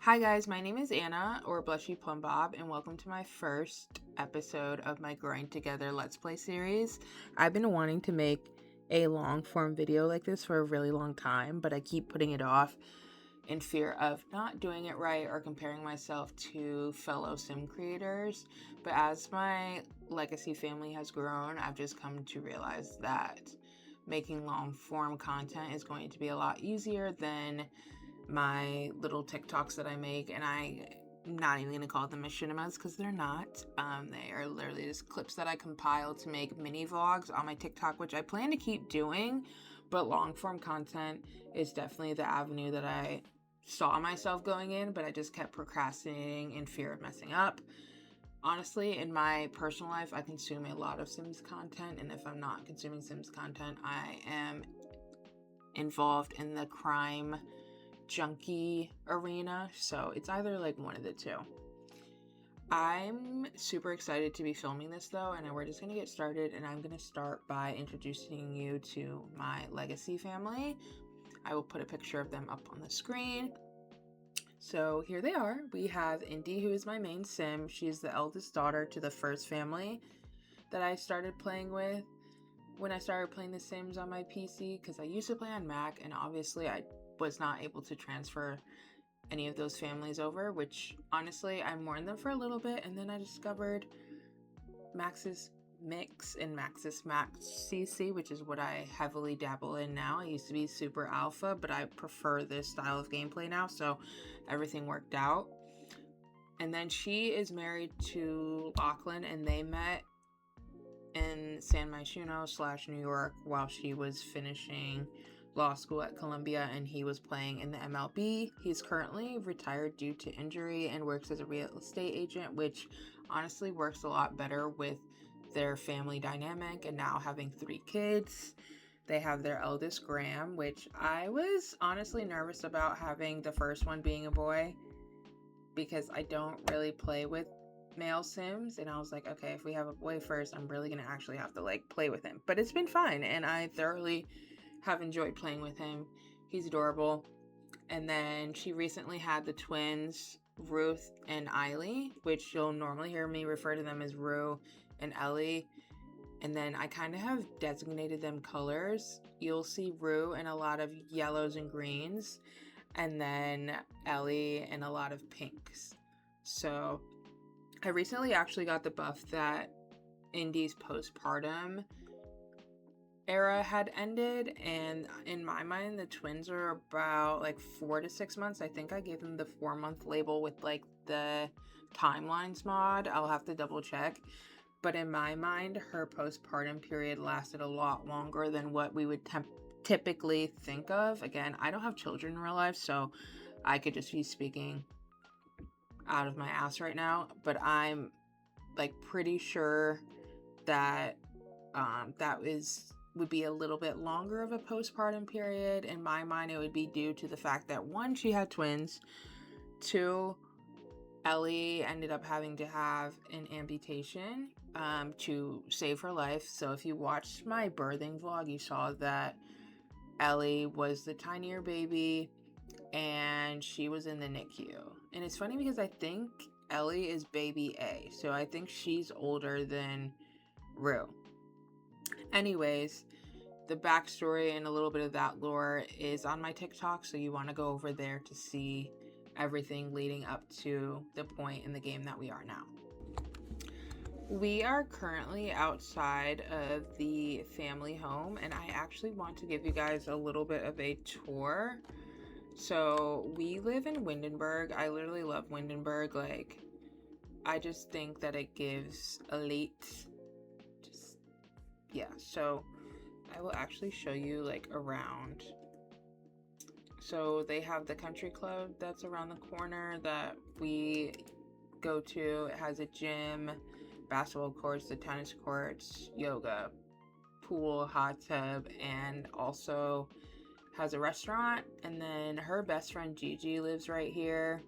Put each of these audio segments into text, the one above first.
Hi guys, my name is Anna, or Blushy Plum Bob, and welcome to my first episode of my Growing Together Let's Play series. I've been wanting to make a long form video like this for a really long time, but I keep putting it off in fear of not doing it right or comparing myself to fellow sim creators. But as my legacy family has grown, I've just come to realize that making long form content is going to be a lot easier than my little TikToks that I make, and I'm not even gonna call them machinimas because they're not. They are literally just clips that I compile to make mini vlogs on my TikTok, which I plan to keep doing, but long form content is definitely the avenue that I saw myself going in, but I just kept procrastinating in fear of messing up. Honestly, in my personal life, I consume a lot of Sims content, and if I'm not consuming Sims content, I am involved in the crime junkie arena, so it's either like one of the two. I'm super excited to be filming this though, and we're just gonna get started, and I'm gonna start by introducing you to my legacy family. I will put a picture of them up on the screen. So here they are. We have Indy, who is my main sim. She's the eldest daughter to the first family that I started playing with when I started playing The Sims on my PC, because I used to play on Mac, and obviously I was not able to transfer any of those families over, which honestly I mourned them for a little bit, and then I discovered Maxis Mix and Maxis Max CC, which is what I heavily dabble in now. I used to be super alpha, but I prefer this style of gameplay now, so everything worked out. And then she is married to Lachlan, and they met in San Myshuno / New York while she was finishing law school at Columbia, and he was playing in the MLB. He's currently retired due to injury and works as a real estate agent, which honestly works a lot better with their family dynamic. And now having 3 kids, they have their eldest Graham, which I was honestly nervous about having the first one being a boy because I don't really play with male Sims, and I was like, okay, if we have a boy first, I'm really gonna actually have to like play with him. But it's been fine, and I thoroughly have enjoyed playing with him. He's adorable. And then she recently had the twins, Ruth and Eiley, which you'll normally hear me refer to them as Rue and Ellie. And then I kind of have designated them colors. You'll see Rue in a lot of yellows and greens, and then Ellie in a lot of pinks. So I recently actually got the buff that Indy's postpartum era had ended, and in my mind the twins are about like 4 to 6 months. I think I gave them the 4-month label with like the timelines mod. I'll have to double check, but in my mind her postpartum period lasted a lot longer than what we would typically think of. Again, I don't have children in real life, so I could just be speaking out of my ass right now, but I'm like pretty sure that that would be a little bit longer of a postpartum period. In my mind, it would be due to the fact that 1, she had twins, 2, Ellie ended up having to have an amputation to save her life. So if you watched my birthing vlog, you saw that Ellie was the tinier baby and she was in the NICU. And it's funny because I think Ellie is baby A, so I think she's older than Rue. Anyways, the backstory and a little bit of that lore is on my TikTok, so you want to go over there to see everything leading up to the point in the game that we are now. We are currently outside of the family home, and I actually want to give you guys a little bit of a tour. So we live in Windenburg. I literally love Windenburg. Like, I just think that it gives elite, yeah. So I will actually show you like around. So they have the country club that's around the corner that we go to. It has a gym, basketball courts, the tennis courts, yoga, pool, hot tub, and also has a restaurant. And then her best friend Gigi lives right here.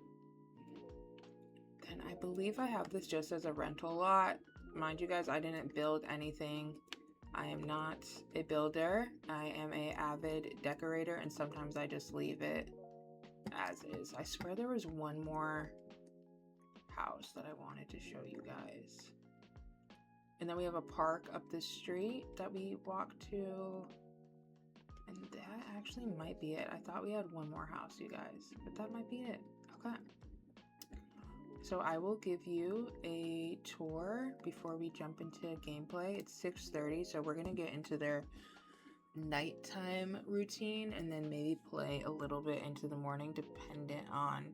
Then I believe I have this just as a rental lot. Mind you guys, I didn't build anything. I am not a builder. I am a avid decorator, and sometimes I just leave it as is. I swear there was one more house that I wanted to show you guys. And then we have a park up the street that we walk to. And that actually might be it. I thought we had one more house, you guys, but that might be it. Okay. So I will give you a tour before we jump into gameplay. It's 6:30, so we're gonna get into their nighttime routine and then maybe play a little bit into the morning, dependent on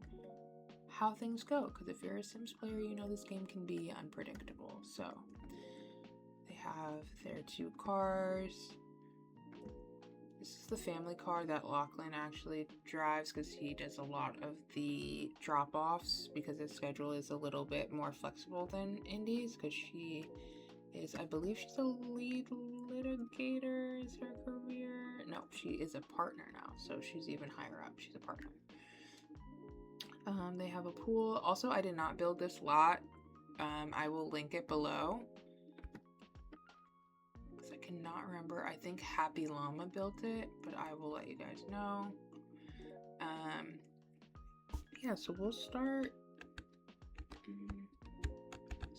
how things go. Because if you're a Sims player, you know this game can be unpredictable. So they have their 2 cars. This is the family car that Lachlan actually drives because he does a lot of the drop-offs because his schedule is a little bit more flexible than Indy's because she is, I believe she's a lead litigator is her career. No, she is a partner now, so she's even higher up. She's a partner. They have a pool. Also, I did not build this lot. I will link it below. I cannot remember. I think Happy Llama built it, but I will let you guys know. Yeah, so we'll start.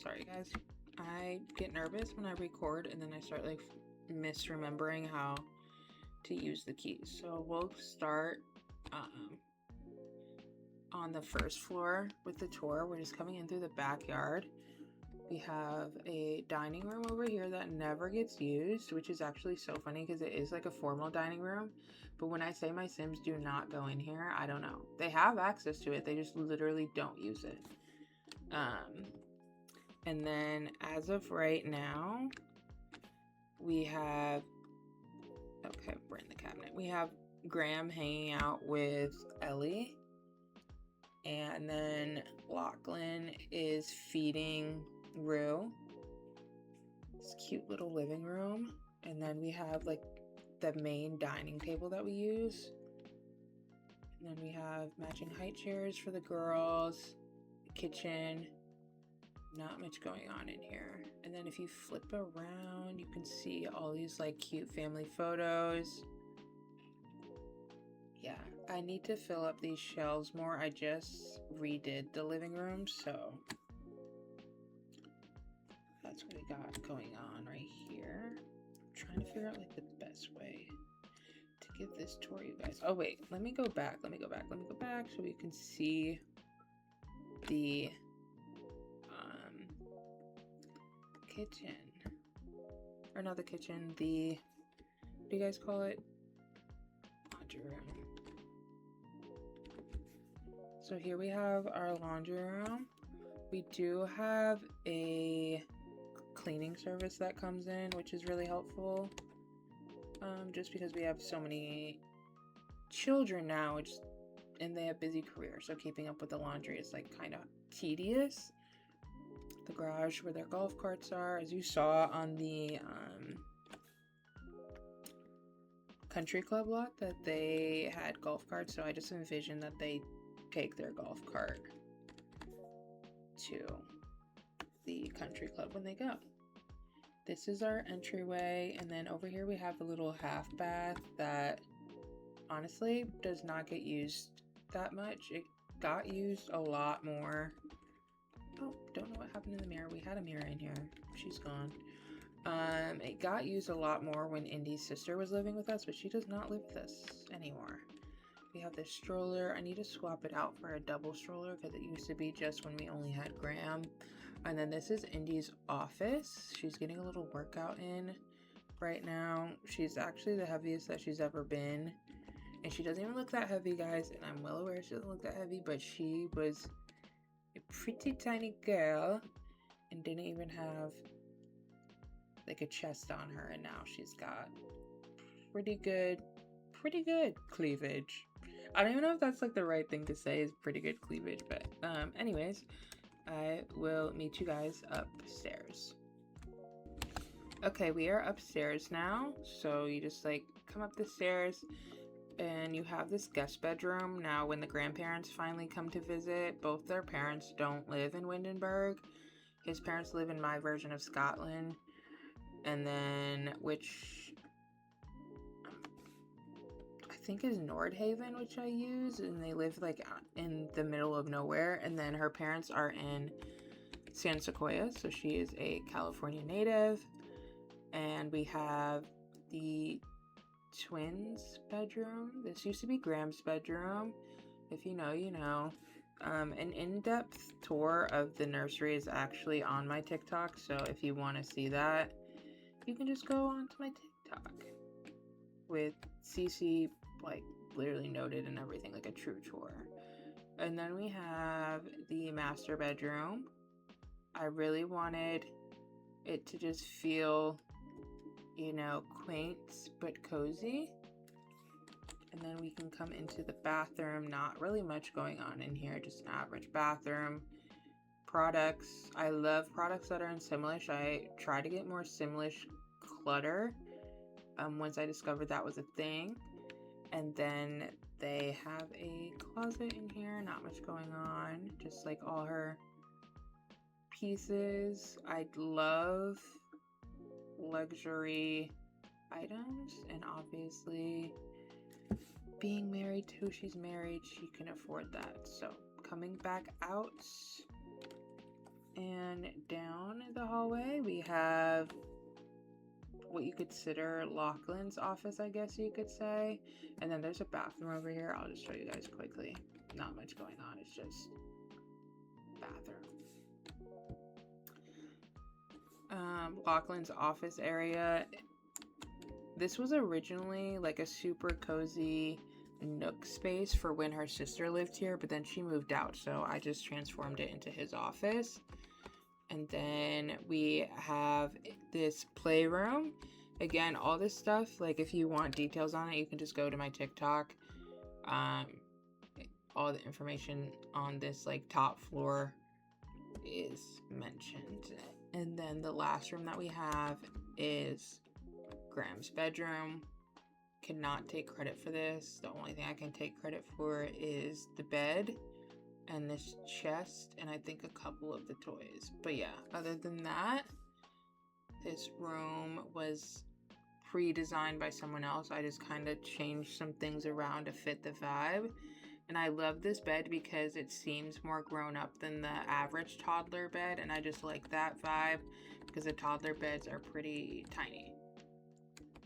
Sorry guys, I get nervous when I record and then I start like misremembering how to use the keys. So we'll start on the first floor with the tour. We're just coming in through the backyard. We have a dining room over here that never gets used, which is actually so funny because it is like a formal dining room. But when I say my Sims do not go in here, I don't know. They have access to it. They just literally don't use it. And then as of right now, we have, okay, we're in the cabinet. We have Graham hanging out with Ellie. And then Lachlan is feeding Rue. This cute little living room. And then we have like the main dining table that we use. And then we have matching height chairs for the girls, the kitchen. Not much going on in here. And then if you flip around, you can see all these like cute family photos. Yeah, I need to fill up these shelves more. I just redid the living room, so that's what we got going on right here. I'm trying to figure out like the best way to give this tour, you guys. Oh wait, let me go back so we can see the kitchen. Or not the kitchen, the, what do you guys call it? Laundry room. So here we have our laundry room. We do have a cleaning service that comes in, which is really helpful. Just because we have so many children now, and they have busy careers, so keeping up with the laundry is like kind of tedious. The garage where their golf carts are, as you saw on the country club lot, that they had golf carts, so I just envisioned that they take their golf cart to the country club when they go. This is our entryway, and then over here we have a little half bath that honestly does not get used that much. It got used a lot more. Oh, don't know what happened in the mirror. We had a mirror in here. She's gone. It got used a lot more when Indy's sister was living with us, but she does not live with us anymore. We have this stroller. I need to swap it out for a double stroller because it used to be just when we only had Graham. And then this is Indy's office. She's getting a little workout in right now. She's actually the heaviest that she's ever been. And she doesn't even look that heavy, guys. And I'm well aware she doesn't look that heavy, but she was a pretty tiny girl and didn't even have like a chest on her, and now she's got pretty good cleavage. I don't even know if that's like the right thing to say, is pretty good cleavage, but anyways, I will meet you guys upstairs. Okay, we are upstairs now, so you just like come up the stairs and you have this guest bedroom. Now when the grandparents finally come to visit, both their parents don't live in Windenburg. His parents live in my version of Scotland, and then which I think is Nordhaven, which I use, and they live like in the middle of nowhere. And then her parents are in San Sequoia, so she is a California native. And we have the twins' bedroom. This used to be Graham's bedroom. If you know, you know. An in-depth tour of the nursery is actually on my TikTok, so if you want to see that, you can just go onto my TikTok with Cece, like, literally noted and everything, like a true tour. And then we have the master bedroom. I really wanted it to just feel, you know, quaint but cozy. And then we can come into the bathroom. Not really much going on in here, just an average bathroom. Products. I love products that are in Simlish. I try to get more Simlish clutter once I discovered that was a thing. And then they have a closet in here. Not much going on. Just like all her pieces. I love luxury items, and obviously being married to who she's married, she can afford that. So coming back out and down the hallway, we have what you consider Lachlan's office, I guess you could say. And then there's a bathroom over here. I'll just show you guys quickly. Not much going on. It's just bathroom. Lachlan's office area. This was originally like a super cozy nook space for when her sister lived here, but then she moved out, so I just transformed it into his office. And then we have this playroom. Again, all this stuff, like if you want details on it, you can just go to my TikTok. All the information on this like top floor is mentioned. And then the last room that we have is Graham's bedroom. Cannot take credit for this. The only thing I can take credit for is the bed and this chest, and I think a couple of the toys. But yeah, other than that, this room was pre-designed by someone else. I just kind of changed some things around to fit the vibe. And I love this bed because it seems more grown up than the average toddler bed, and I just like that vibe because the toddler beds are pretty tiny.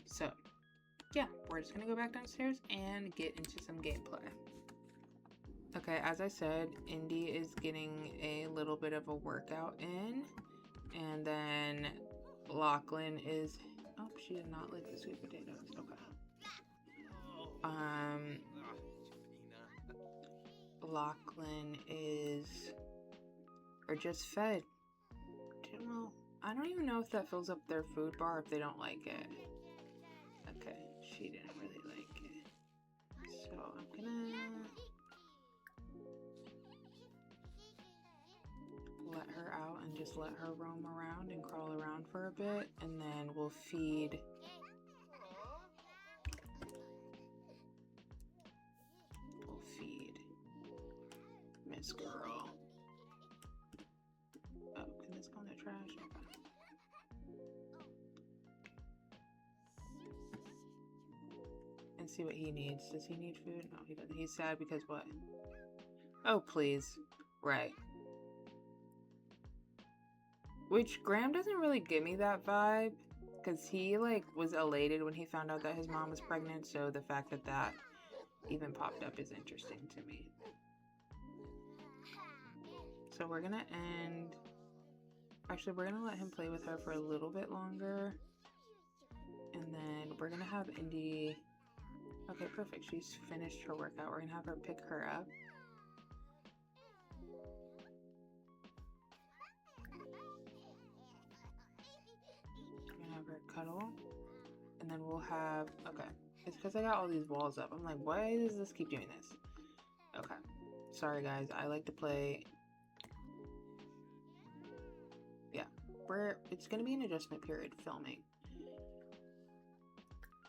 So yeah, we're just gonna go back downstairs and get into some gameplay. Okay, as I said, Indy is getting a little bit of a workout in, and then Lachlan is, oh, she did not like the sweet potatoes. Okay. Lachlan is, or just fed. Well, I don't even know if that fills up their food bar if they don't like it. Okay, she didn't really like it. So I'm gonna let her out and just let her roam around and crawl around for a bit, and then we'll feed Miss Girl. Oh, can this go in the trash? Okay. And see what he needs. Does he need food? No, he doesn't. He's sad because what? Oh, please. Right. Which Graham doesn't really give me that vibe, because he like was elated when he found out that his mom was pregnant, so the fact that that even popped up is interesting to me. So we're gonna end, actually we're gonna let him play with her for a little bit longer, and then we're gonna have Indy, okay, perfect, she's finished her workout. We're gonna have her pick her up. Her cuddle, and then we'll have, okay, it's because I got all these walls up. I'm like, why does this keep doing this? Okay, sorry guys, I like to play. Yeah, it's gonna be an adjustment period filming.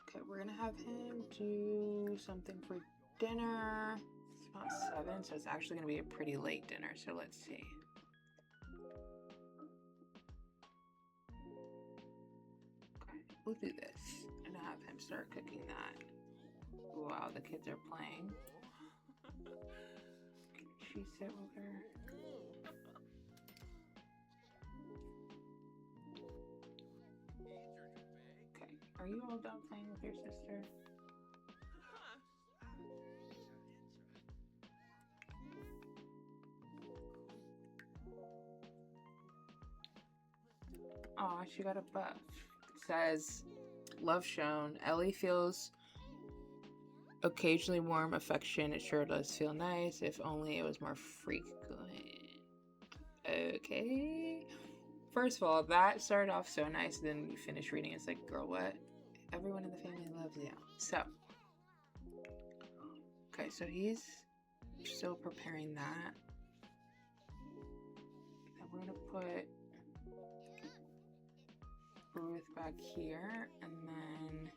Okay, we're gonna have him do something for dinner. It's about 7, so it's actually gonna be a pretty late dinner, so let's see. We'll do this and have him start cooking that. while the kids are playing. Can she sit with her? Okay, are you all done playing with your sister? Aw, she got a buff. It says, love shown. Ellie feels occasionally warm affection. It sure does feel nice. If only it was more frequent. Okay. First of all, that started off so nice. Then you finish reading. It's like, girl, what? Everyone in the family loves you. So. Okay, so he's still preparing that. Then we're going to put Ruth back here, and then,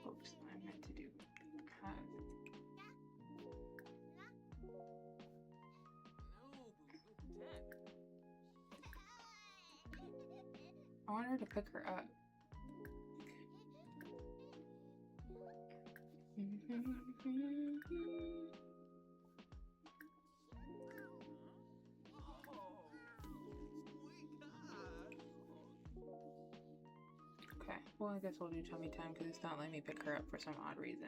oops, I meant to do cut. I want her to pick her up. Okay, well, I guess we'll do tummy time because it's not letting me pick her up for some odd reason.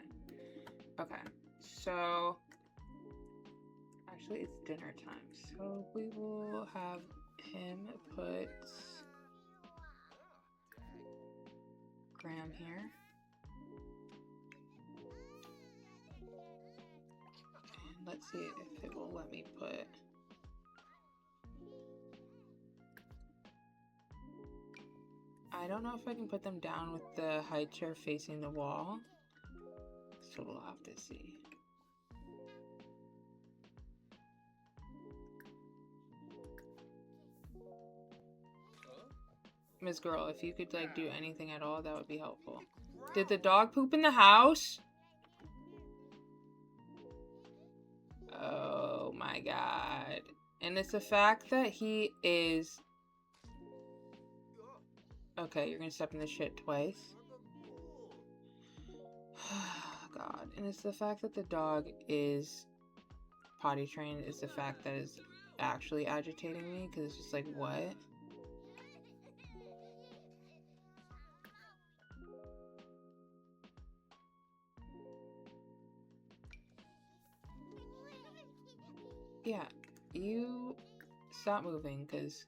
Okay, so actually it's dinner time, so we will have him put Graham here. And let's see if it will let me put I don't know if I can put them down with the high chair facing the wall, so we'll have to see. Miss Girl, if you could like do anything at all, that would be helpful. Did the dog poop in the house? Oh my god. And it's the fact that he is... Okay, you're gonna step in the shit twice. God. And it's the fact that the dog is potty trained is the fact that is actually agitating me, because it's just like, what? Yeah, you stop moving, because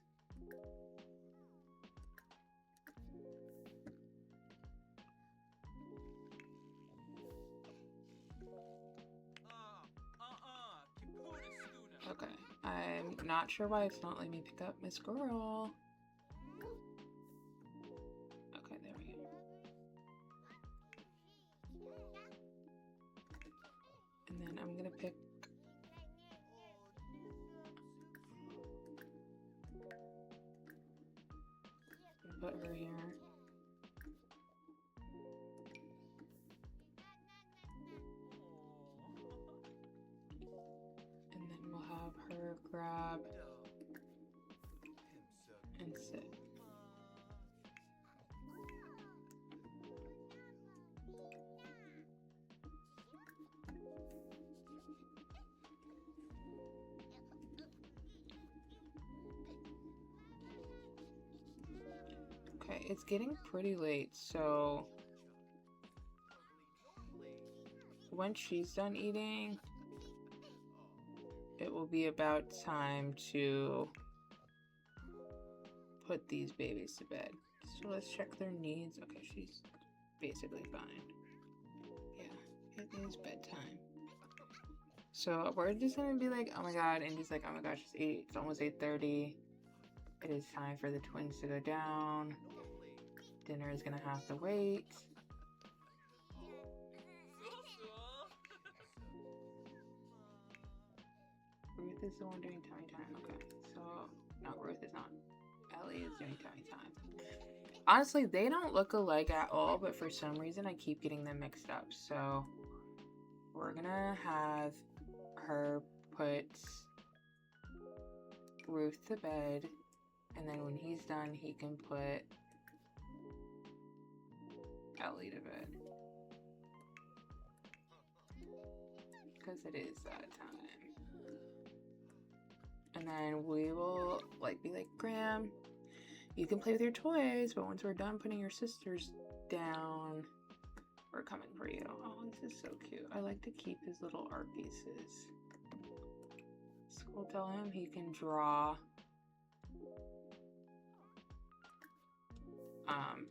okay, I'm not sure why it's not letting me pick up Miss Girl. Okay, there we go. And then I'm gonna pick put her here. And then we'll have her grab and sit. Okay, it's getting pretty late, so once she's done eating, it will be about time to put these babies to bed. So let's check their needs. Okay, she's basically fine. Yeah, it is bedtime. So we're just gonna be like, oh my god, and just like, oh my gosh, it's almost 8:30. It is time for the twins to go down. Dinner is gonna have to wait. Ruth is the one doing tummy time. Okay, so no, Ruth is not. Ellie is doing tummy time. Honestly, they don't look alike at all, but for some reason I keep getting them mixed up. So we're gonna have her put Ruth to bed, and then when he's done, he can put Ellie to bed. it is that time. And then we will be like, Graham, you can play with your toys, but once we're done putting your sisters down, we're coming for you. Oh, this is so cute. I like to keep his little art pieces. So we'll tell him he can draw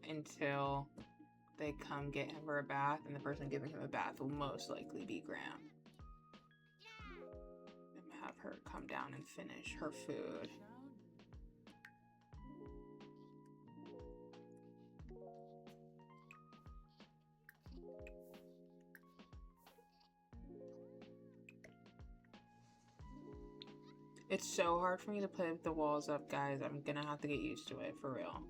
until they come get him for a bath, and the person giving him a bath will most likely be Graham. And have her come down and finish her food. It's so hard for me to put the walls up, guys. I'm gonna have to get used to it, for real.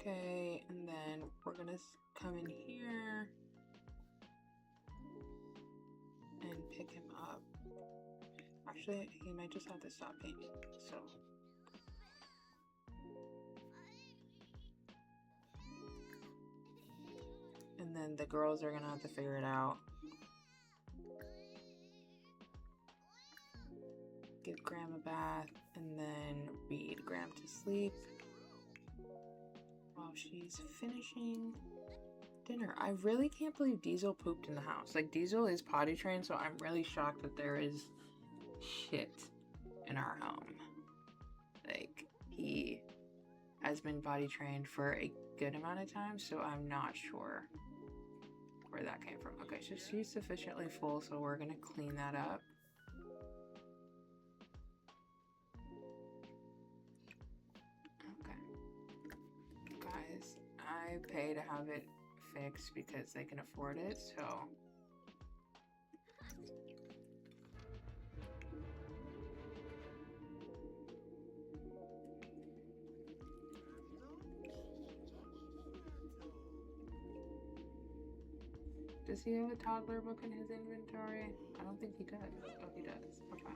Okay, and then we're gonna come in here and pick him up. Actually, he might just have to stop painting, so. And then the girls are gonna have to figure it out. Give Graham a bath, and then read Graham to sleep while she's finishing dinner. I really can't believe Diesel pooped in the house. Like, Diesel is potty trained, so I'm really shocked that there is shit in our home. Like, he has been potty trained for a good amount of time, so I'm not sure where that came from. Okay, so she's sufficiently full, so we're gonna clean that up. Okay. Guys, I pay to have it fixed because they can afford it, so. Does he have a toddler book in his inventory? I don't think he does. Oh, he does. Okay.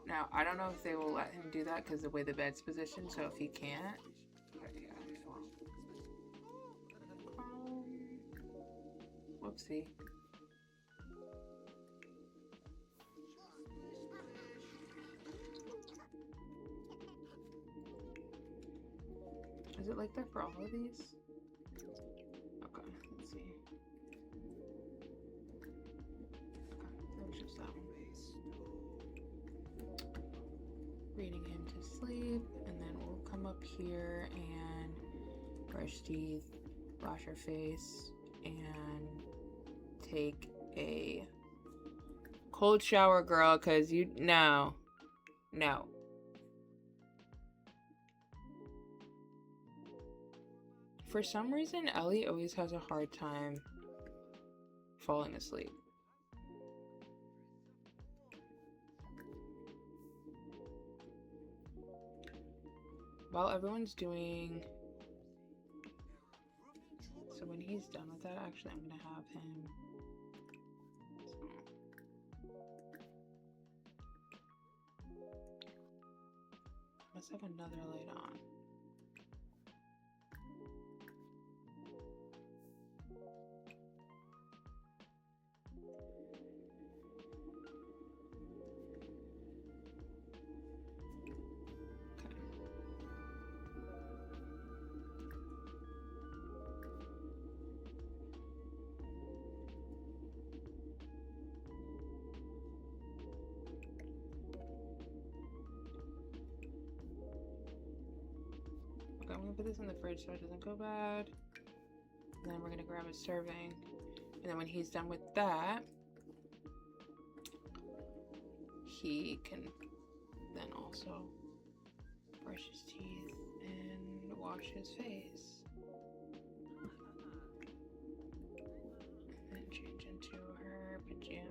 Now, I don't know if they will let him do that because the way the bed's positioned, so if he can't. But yeah, whoopsie. Is it like that for all of these? Okay, let's see. Just that one. Reading him to sleep, and then we'll come up here and brush teeth, wash our face, and take a cold shower, girl, because no. For some reason, Ellie always has a hard time falling asleep. While everyone's doing, so when he's done with that, actually I'm gonna have him, must have another light on. I'm gonna put this in the fridge so it doesn't go bad. And then we're gonna grab a serving. And then when he's done with that, he can then also brush his teeth and wash his face. And then change into her pajamas.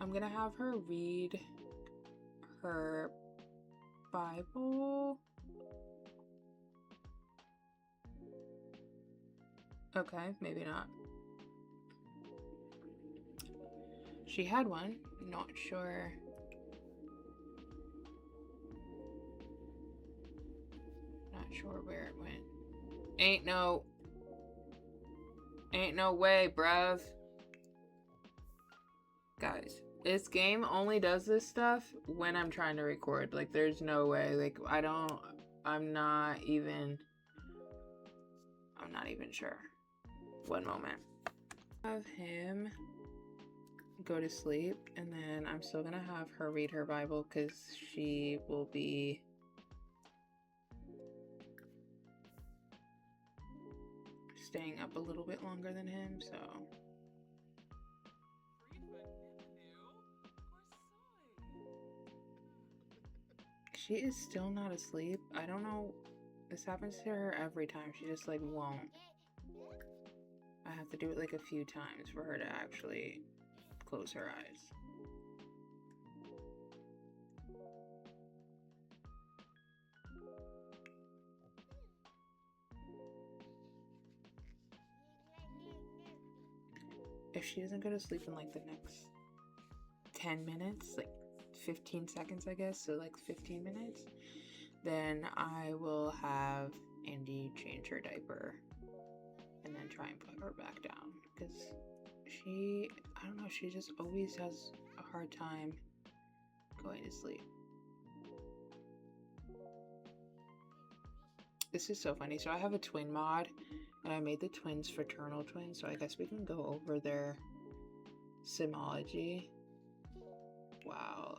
I'm gonna have her read her Bible Okay, maybe not. She had one. Not sure. Not sure where it went. Ain't no way, bruv. Guys, this game only does this stuff when I'm trying to record. Like, there's no way. Like, I'm not even sure. One moment. Have him go to sleep, and then I'm still gonna have her read her Bible because she will be staying up a little bit longer than him, so. She is still not asleep. I don't know. This happens to her every time. She just like won't. I have to do it like a few times for her to actually close her eyes. If she doesn't go to sleep in like the next 10 minutes, like 15 seconds, I guess, so like 15 minutes, then I will have Andy change her diaper and then try and put her back down because I don't know, she just always has a hard time going to sleep. This is so funny. So I have a twin mod and I made the twins fraternal twins, so I guess we can go over their simology. Wow.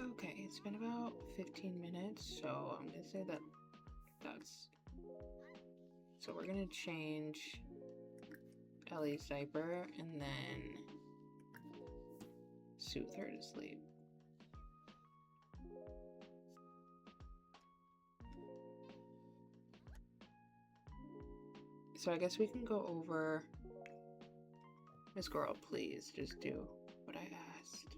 Okay, it's been about 15 minutes, so I'm gonna say that's... So we're gonna change Ellie's diaper and then soothe her to sleep. So I guess we can go over... Miss Girl, please just do what I asked.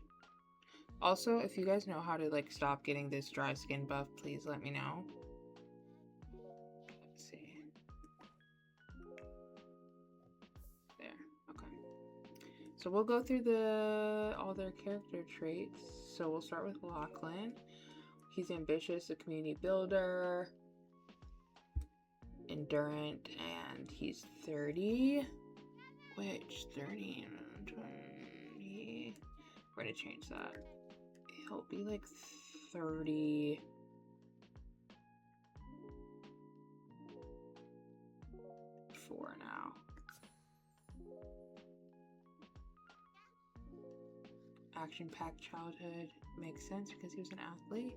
Also, if you guys know how to like stop getting this dry skin buff, please let me know. Let's see. There, okay. So we'll go through all their character traits. So we'll start with Lachlan. He's ambitious, a community builder, endurant, and he's 30. Which 30 and 20. We're gonna change that. He'll be like 34 now. Action-packed childhood makes sense because he was an athlete.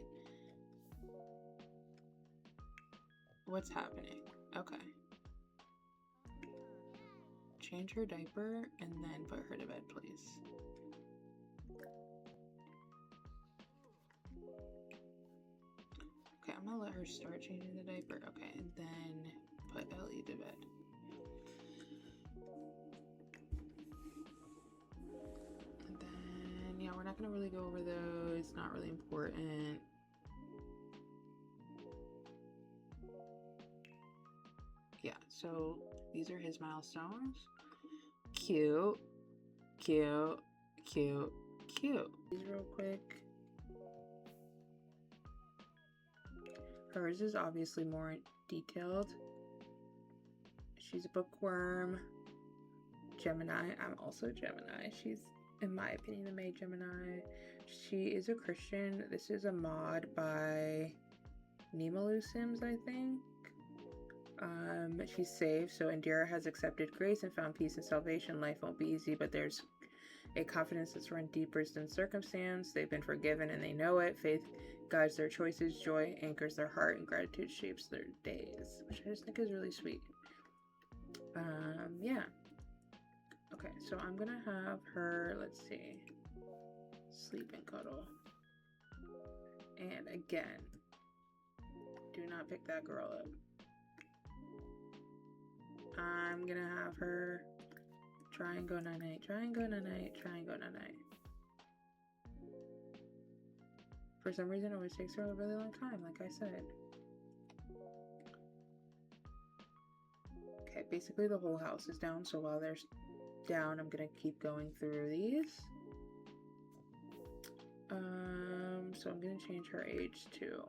What's happening? Okay. Change her diaper and then put her to bed, please. Okay, I'm gonna let her start changing the diaper. Okay, and then put Ellie to bed. And then, yeah, we're not gonna really go over those. Not really important. Yeah, so these are his milestones. Cute, cute, cute, cute. These real quick. Hers is obviously more detailed. She's a bookworm. Gemini. I'm also Gemini. She's, in my opinion, a May Gemini. She is a Christian. This is a mod by Nemalu Sims, I think. She's saved, so Indira has accepted grace and found peace and salvation. Life won't be easy, but there's a confidence that's run deeper than circumstance. They've been forgiven and they know it. Faith guides their choices, joy anchors their heart, and gratitude shapes their days, which I just think is really sweet. Yeah. Okay, so I'm gonna have her, let's see, sleep and cuddle. And again, do not pick that girl up. I'm gonna have her try and go night-night, try and go night-night, try and go night-night. For some reason, it always takes her a really long time, like I said. Okay, basically the whole house is down, so while they're down, I'm gonna keep going through these. So I'm gonna change her age to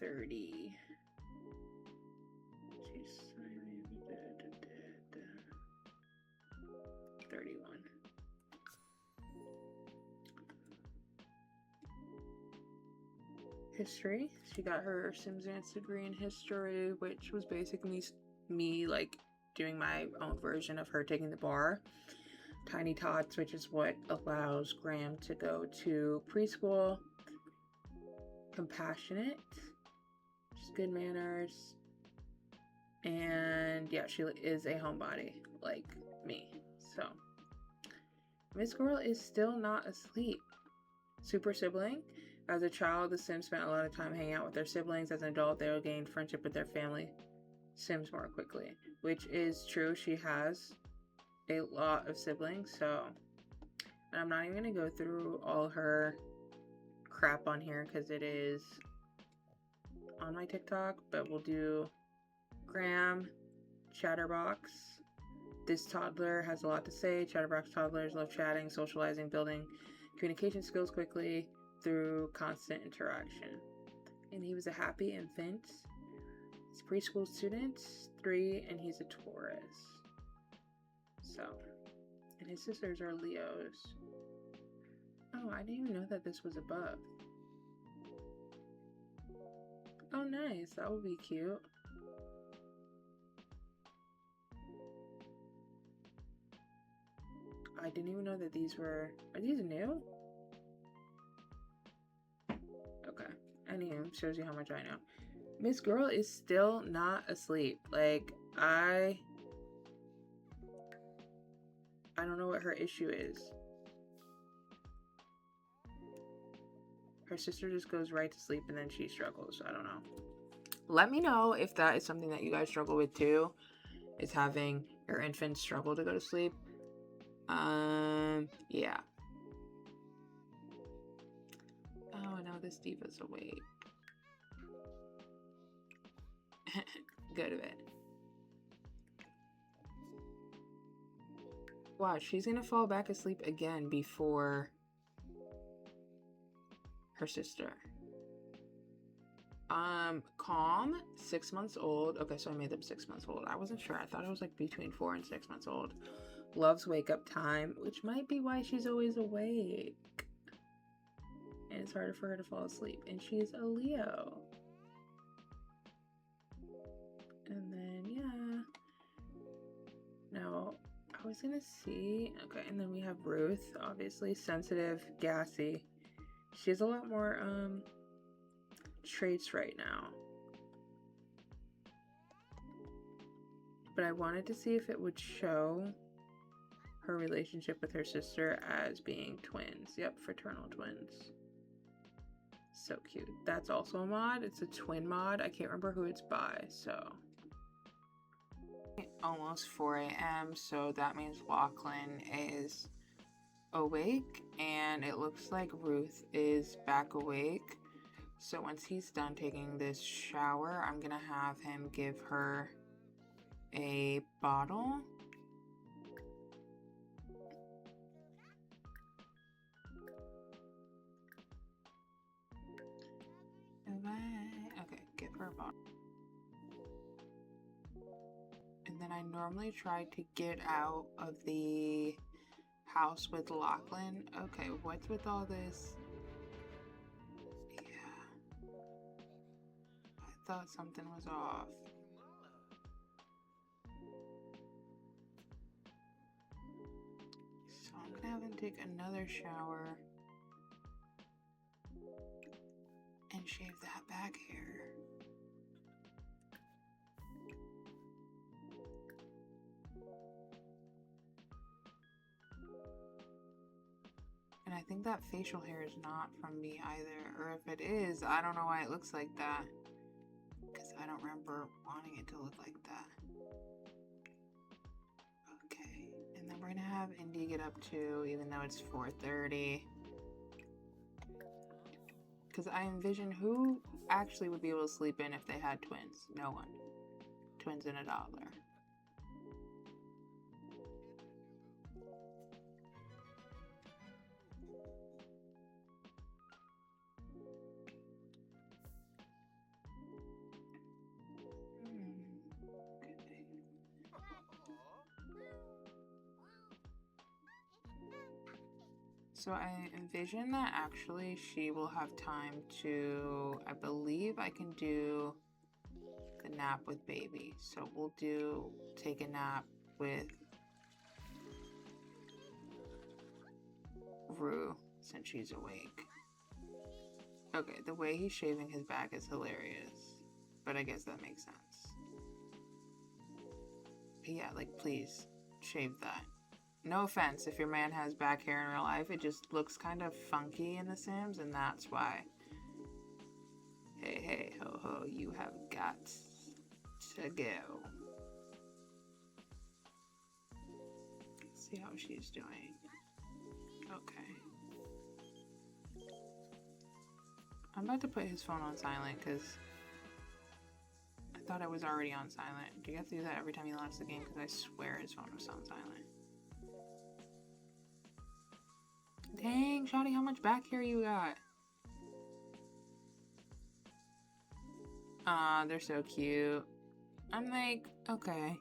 30. She's 31. History. She got her Simsance degree in history, which was basically me like doing my own version of her taking the bar. Tiny Tots, which is what allows Graham to go to preschool. Compassionate, just good manners, and yeah, she is a homebody like me. So Miss Girl is still not asleep. Super sibling. As a child, the Sims spent a lot of time hanging out with their siblings. As an adult, they will gain friendship with their family Sims more quickly, which is true. She has a lot of siblings, so, and I'm not even gonna go through all her crap on here because it is on my TikTok, but we'll do Graham, Chatterbox. This toddler has a lot to say. Chatterbox toddlers love chatting, socializing, building communication skills quickly through constant interaction. And he was a happy infant. He's a preschool student, 3, and he's a Taurus. So, and his sisters are Leos. Oh, I didn't even know that this was above. Oh, nice. That would be cute. I didn't even know that these were... Are these new? Okay. Anywho, shows you how much I know. Miss Girl is still not asleep. Like, I don't know what her issue is. Her sister just goes right to sleep and then she struggles. I don't know. Let me know if that is something that you guys struggle with too. Is having your infant struggle to go to sleep. Yeah. Oh, now this diva's awake. Go to bed. Wow, she's gonna fall back asleep again before her sister. Calm, 6 months old. Okay, so I made them 6 months old. I wasn't sure. I thought it was like between 4 and 6 months old. Loves wake up time, which might be why she's always awake. And it's harder for her to fall asleep. And she's a Leo. And then, yeah. Now, I was gonna see. Okay, and then we have Ruth, obviously. Sensitive, gassy. She has a lot more, traits right now. But I wanted to see if it would show her relationship with her sister as being twins. Yep, fraternal twins. So cute. That's also a mod. It's a twin mod. I can't remember who it's by, so. Almost 4 a.m., so that means Lachlan is awake, and it looks like Ruth is back awake. So once he's done taking this shower, I'm gonna have him give her a bottle. Okay, give her a bottle. And then I normally try to get out of the house with Lachlan. Okay, what's with all this? Yeah. I thought something was off. So I'm gonna have him take another shower and shave that back hair. And I think that facial hair is not from me either. Or if it is, I don't know why it looks like that. Because I don't remember wanting it to look like that. Okay. And then we're gonna have Indy get up too, even though it's 4:30. Because I envision who actually would be able to sleep in if they had twins. No one. Twins and a toddler. So I envision that actually she will have time to, I believe I can do the nap with baby. So we'll take a nap with Rue since she's awake. Okay, the way he's shaving his back is hilarious, but I guess that makes sense. Yeah, like please shave that. No offense if your man has back hair in real life, it just looks kind of funky in The Sims, and that's why. Hey, hey, ho, ho, you have got to go. Let's see how she's doing. Okay. I'm about to put his phone on silent because I thought I was already on silent. Do you have to do that every time he left the game? Because I swear his phone was on silent. Dang, Shawty, how much back hair you got? Aw, they're so cute. I'm like, okay,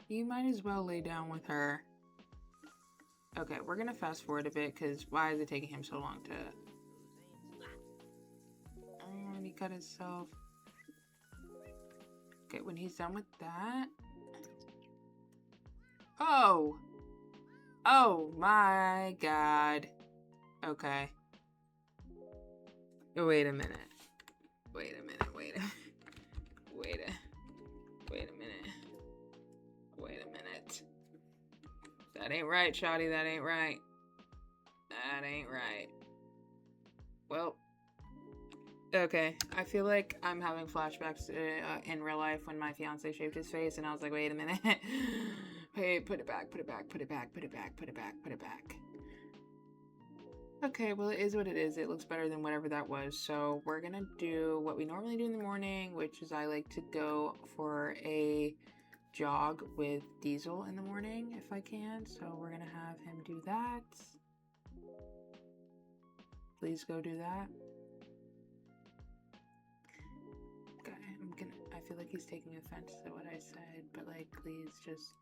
you might as well lay down with her. Okay, we're gonna fast forward a bit because why is it taking him so long to... Oh, he cut himself. Okay, when he's done with that... Oh! Oh my god. Okay. Wait a minute. Wait a minute. Wait a minute. That ain't right, Shawty. That ain't right. That ain't right. Well. Okay. I feel like I'm having flashbacks in real life when my fiance shaved his face, and I was like, wait a minute. Hey, put it back. Okay, well, it is what it is. It looks better than whatever that was. So we're gonna do what we normally do in the morning, which is I like to go for a jog with Diesel in the morning if I can. So we're gonna have him do that. Please go do that. Okay, I feel like he's taking offense to what I said, but like, please just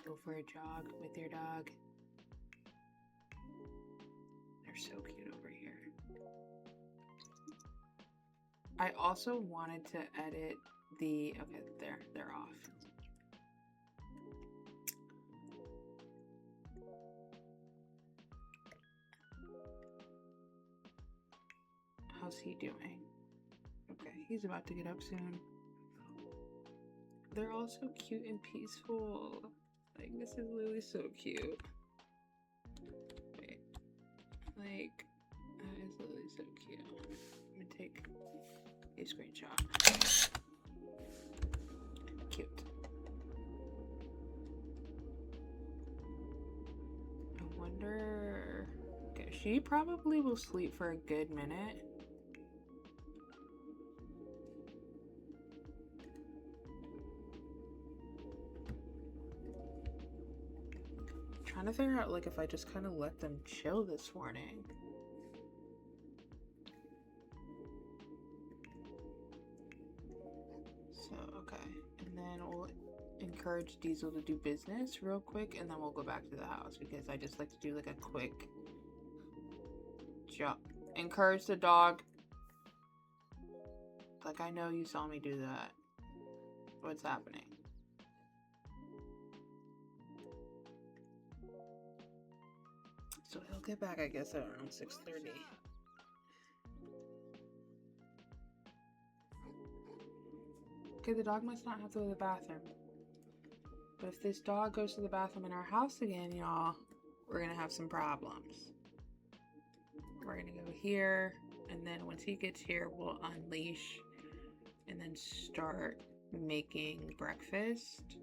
go for a jog with your dog. They're so cute over here. I also wanted to edit the... Okay, they're off. How's he doing? Okay, he's about to get up soon. They're all so cute and peaceful. Like, this is literally so cute. Wait. Like, that is literally so cute. I'm gonna take a screenshot. Cute. I wonder... Okay, she probably will sleep for a good minute. Trying to figure out like if I just kind of let them chill this morning. So okay, and then we'll encourage Diesel to do business real quick, and then we'll go back to the house because I just like to do like a quick job. Encourage the dog. Like, I know you saw me do that. What's happening? So he'll get back, I guess, at around 6:30. Okay, the dog must not have to go to the bathroom. But if this dog goes to the bathroom in our house again, y'all, we're gonna have some problems. We're gonna go here, and then once he gets here, we'll unleash and then start making breakfast.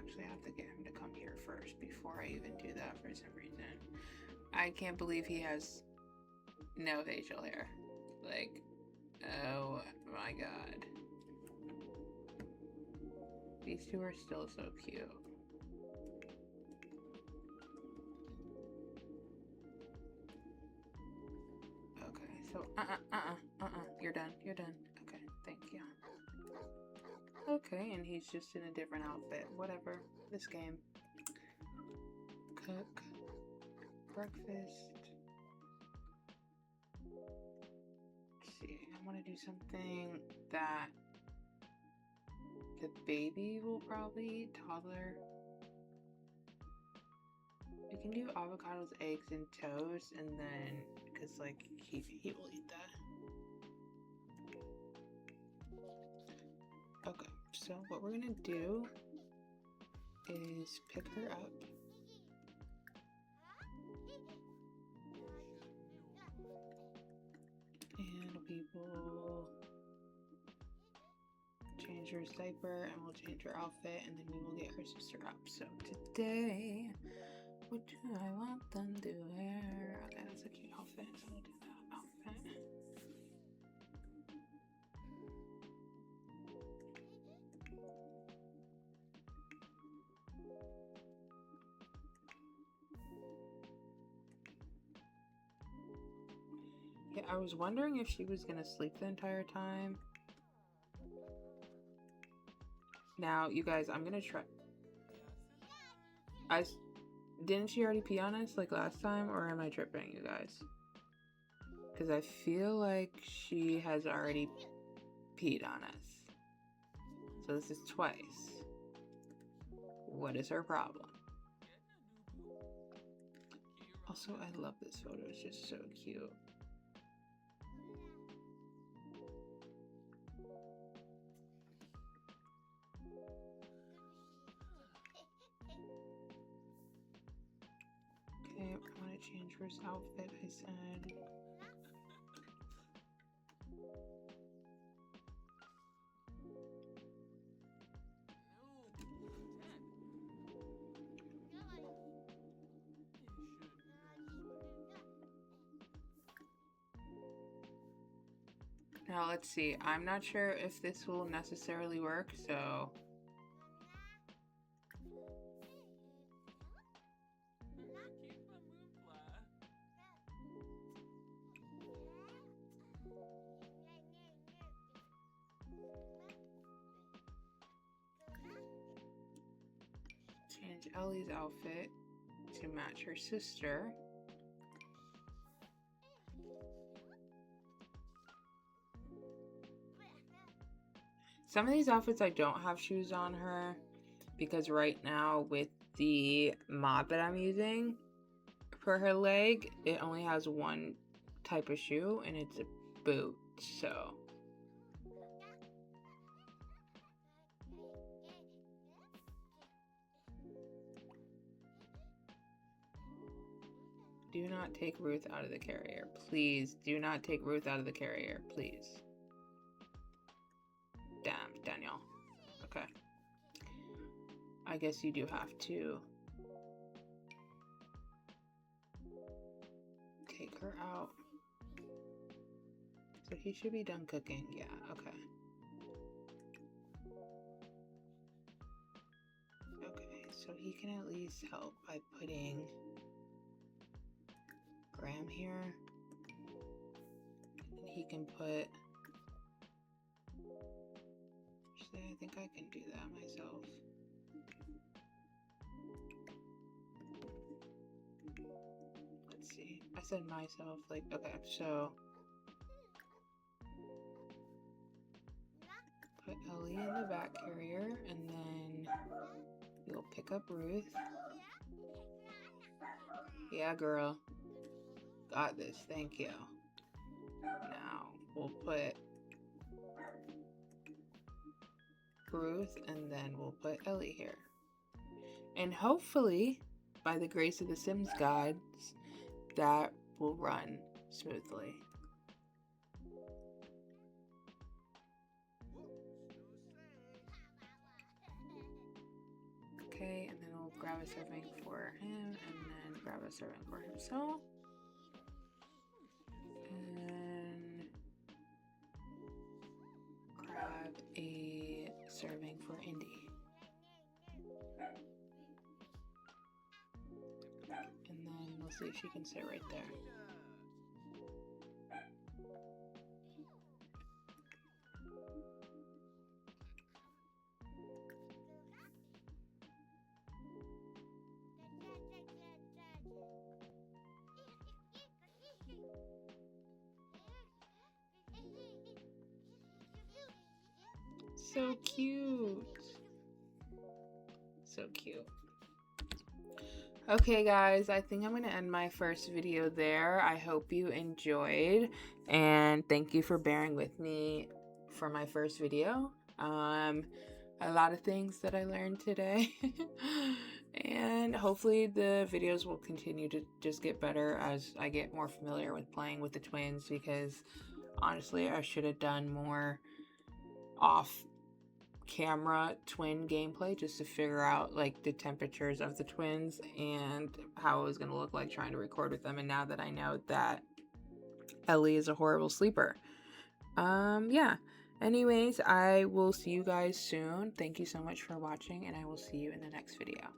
actually have to get him to come here first before I even do that for some reason. I can't believe he has no facial hair. Like, oh my god. These two are still so cute. Okay, so you're done. You're done. Okay, thank you. Okay, and he's just in a different outfit. Whatever. This game. Cook. Breakfast. Let's see. I want to do something that the baby will probably eat. Toddler. We can do avocados, eggs, and toast, and then, because, like, he will eat that. Okay, so what we're gonna do is pick her up. And we will change her diaper, and we'll change her outfit, and then we will get her sister up. So today, what do I want them to wear? Okay, that's a cute outfit, so we'll do that outfit. Yeah, I was wondering if she was gonna sleep the entire time. Now, you guys, I'm gonna try. Didn't she already pee on us like last time, or am I tripping, you guys? Because I feel like she has already peed on us. So this is twice. What is her problem? Also, I love this photo. It's just so cute. Okay, I want to change her outfit, I said. Now let's see. I'm not sure if this will necessarily work, so change Ellie's outfit to match her sister. Some of these outfits I don't have shoes on her because right now with the mod that I'm using for her leg, it only has one type of shoe and it's a boot, so. Do not take Ruth out of the carrier. Please, do not take Ruth out of the carrier, please. Damn, Daniel. Okay. I guess you do have to take her out. So he should be done cooking. Yeah, okay. Okay, so he can at least help by putting Graham here. And he can put... Actually, I think I can do that myself. Let's see. I said myself, like, okay, so put Ellie in the back carrier, and then you'll pick up Ruth. Yeah, girl. Got this, thank you. Now, we'll put Ruth, and then we'll put Ellie here. And hopefully, by the grace of the Sims gods, that will run smoothly. Okay, and then we'll grab a serving for him, and then grab a serving for himself. And grab a serving for Indy. And then we'll see if she can sit right there. So cute. So cute. Okay guys, I think I'm going to end my first video there. I hope you enjoyed, and thank you for bearing with me for my first video. A lot of things that I learned today. And hopefully the videos will continue to just get better as I get more familiar with playing with the twins, because honestly I should have done more off camera twin gameplay just to figure out like the temperatures of the twins and how it was going to look like trying to record with them. And now that I know that Ellie is a horrible sleeper, yeah, anyways, I will see you guys soon. Thank you so much for watching, and I will see you in the next video.